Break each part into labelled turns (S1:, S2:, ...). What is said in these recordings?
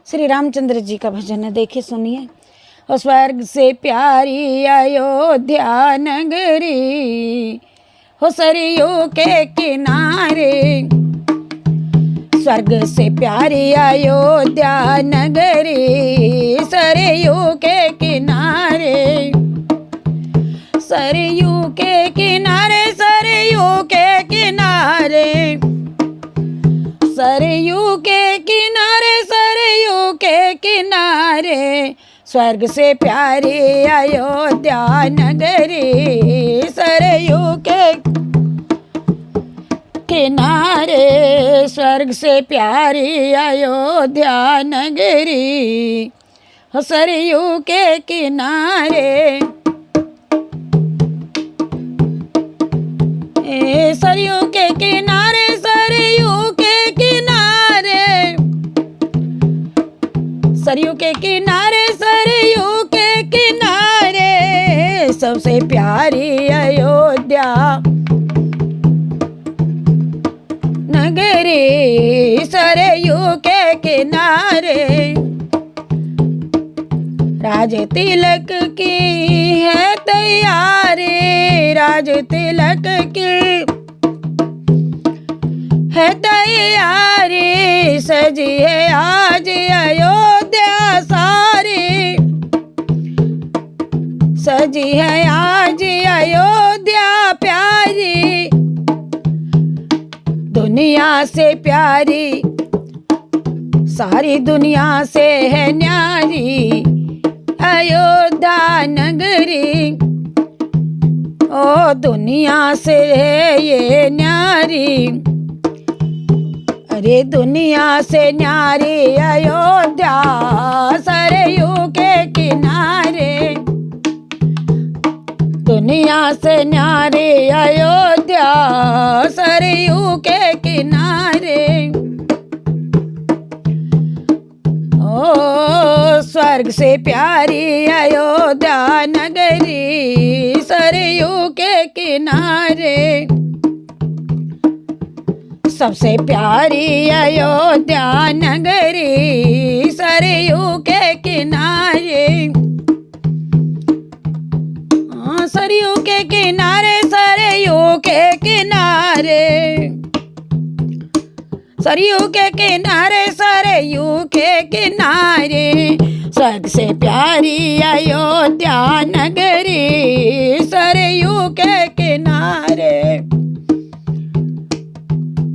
S1: श्री रामचंद्र जी का भजन है, देखिए सुनिए। और स्वर्ग से प्यारी अयोध्या नगरी, हो सरयू के किनारे। स्वर्ग से प्यारी अयोध्या नगरी, सरयू के किनारे। सरयू के किनारे, सरयू के किनारे, सरयू के किनारे, सरयू के किनारे। स्वर्ग से प्यारी अयोध्या नगरी, सरयू के किनारे। स्वर्ग से प्यारी अयोध्या नगरी, सरयू के किनारे। सरयू के किनारे, सरयू के किनारे, सरयू के किनारे, सरयू के किनारे। सबसे प्यारी अयोध्या नगरी, सरयू के किनारे। राज तिलक की है तैयारी, राज तिलक की है तैयारी। सजी है आज अयोध्या सारी, सजी है आज अयोध्या प्यारी। दुनिया से प्यारी, सारी दुनिया से है न्यारी अयोध्या नगरी। ओ दुनिया से है ये न्यारी, अरे दुनिया से न्यारी अयोध्या, सरयू के किनारे। दुनिया से न्यारी अयोध्या, सरयू के किनारे। ओ स्वर्ग से प्यारी अयोध्या नगरी, सरयू के किनारे। सबसे प्यारी अयोध्या नगरी, सरयू के किनारे। सरयू के किनारे, सरयू के किनारे, सरयू के किनारे, सरयू के किनारे। स्वर्ग से प्यारी अयोध्या नगरी, सरयू के किनारे।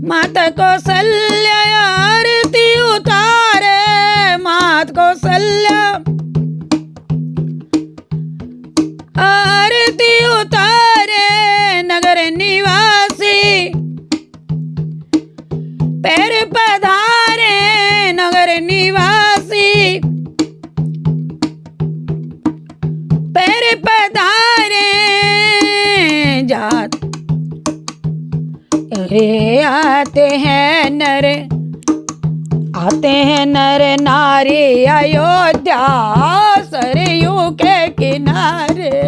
S1: माता कौसल्या आरती उतारे, माता कौसल्या आरती उतारे। नगर निवासी पैर पधारे, नगर निवासी पैर पधारे। जात रे आते हैं नर, आते हैं नर नारी अयोध्या, सरयू के किनारे।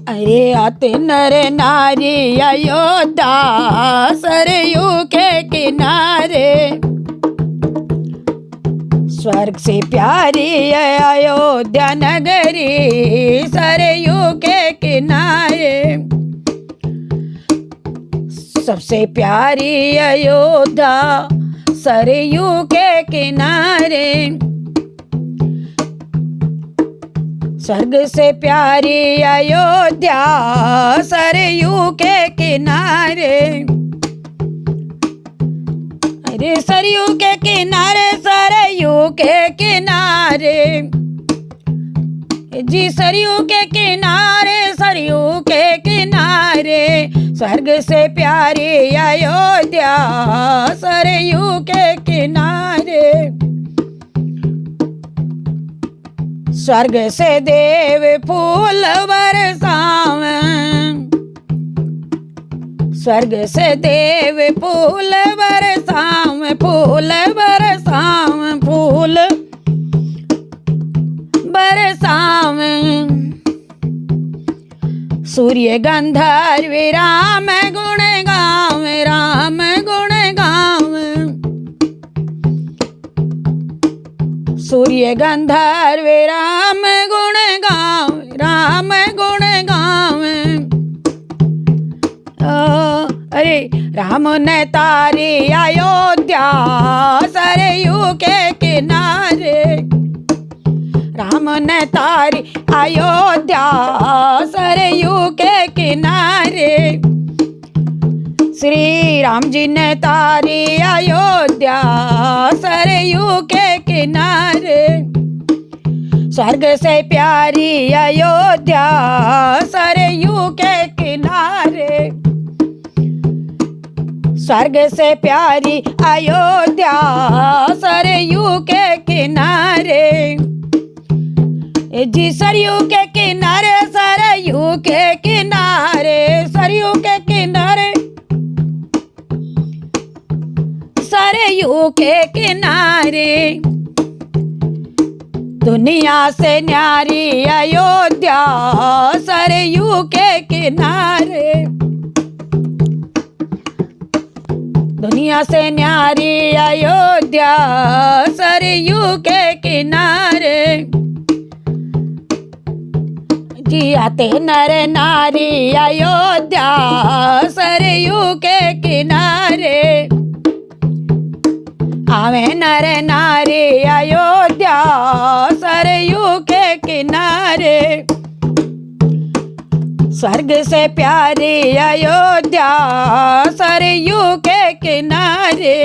S1: अरे आते नर नारी अयोध्या, सरयू के किनारे। स्वर्ग से प्यारी अयोध्या नगरी, सरयू के किनारे। सबसे प्यारी अयोध्या, सरयू के किनारे। स्वर्ग से प्यारी अयोध्या, सरयू के किनारे। अरे सरयू के किनारे, सरयू के किनारे जी, सरयू के किनारे, सरयू के किनारे। स्वर्ग से प्यारी अयोध्या, सरयू के किनारे। स्वर्ग से देव फूल बरसावे, स्वर्ग से देव फूल बरसावे, फूल बरसावे, फूल बरसावे। सूर्य गंधर्व राम गुण गावे, राम गुण गावे। जिए गंधर्व राम गुण गावे, राम गुण गावे। अरे राम ने तारी अयोध्या सरयू के किनारे, राम ने तारी अयोध्या सरयू के किनारे। श्री राम जी ने तारी अयोध्या सरयू के किनारे। स्वर्ग से प्यारी अयोध्या सरयू के किनारे, स्वर्ग से प्यारी अयोध्या सरयू के किनारे। जी सरयू के किनारे, सरयू के किनारे, सरयू के किनारे, सरयू के किनारे। दुनिया से न्यारी अयोध्या सरयू के किनारे, दुनिया से न्यारी अयोध्या सरयू के किनारे। जी आते नर नारी अयोध्या सरयू के किनारे, आवे नर नारी अयोध्या सरयू के किनारे। स्वर्ग से प्यारी अयोध्या सरयू के किनारे,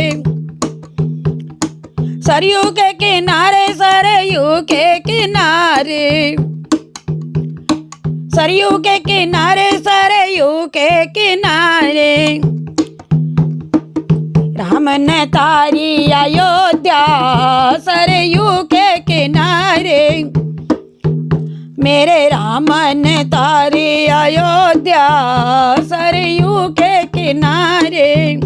S1: सरयू के किनारे, सरयू के किनारे, सरयू के किनारे, सरयू के किनारे। राम ने तारी अयोध्या सरयू के किनारे, मेरे राम ने तारी अयोध्या सरयू के किनारे।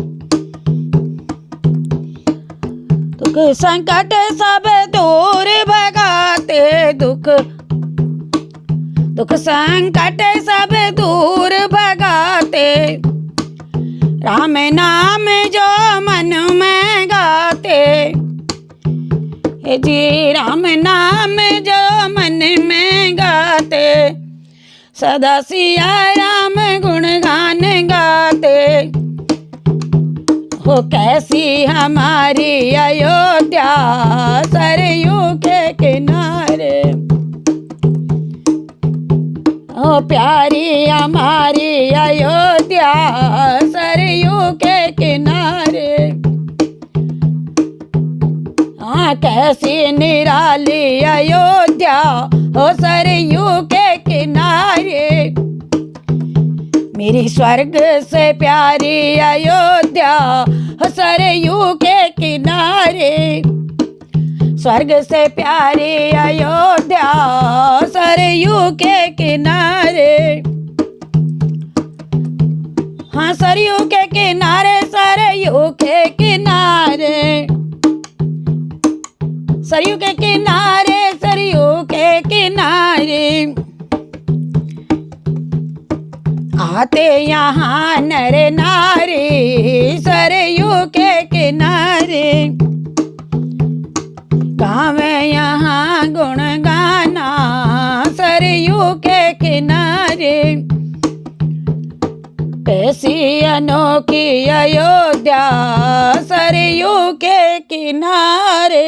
S1: दुख संकट सब दूर भगाते, दुख दुख संकट सब दूर भगाते। राम नाम जो मन में गाते, जी राम नाम जो मन में गाते। सदा सिया राम गुणगान गाते। हो कैसी हमारी अयोध्या सरयू के किनारे, ओ प्यारी हमारी अयोध्या सरयू के किनारे। हाँ कैसी निराली अयोध्या हो सरयू के किनारे, मेरी स्वर्ग से प्यारी अयोध्या हो सरयू के किनारे। स्वर्ग से प्यारी अयोध्या सरयू के किनारे। हाँ सरयू के किनारे, सरयू के किनारे, सरयू के किनारे, सरयू के किनारे। आते यहाँ नर नारी सरयू के किनारे, गावे यहाँ गुण गाना सरयू के किनारे। कैसी अनोखी अयोध्या सरयू के किनारे।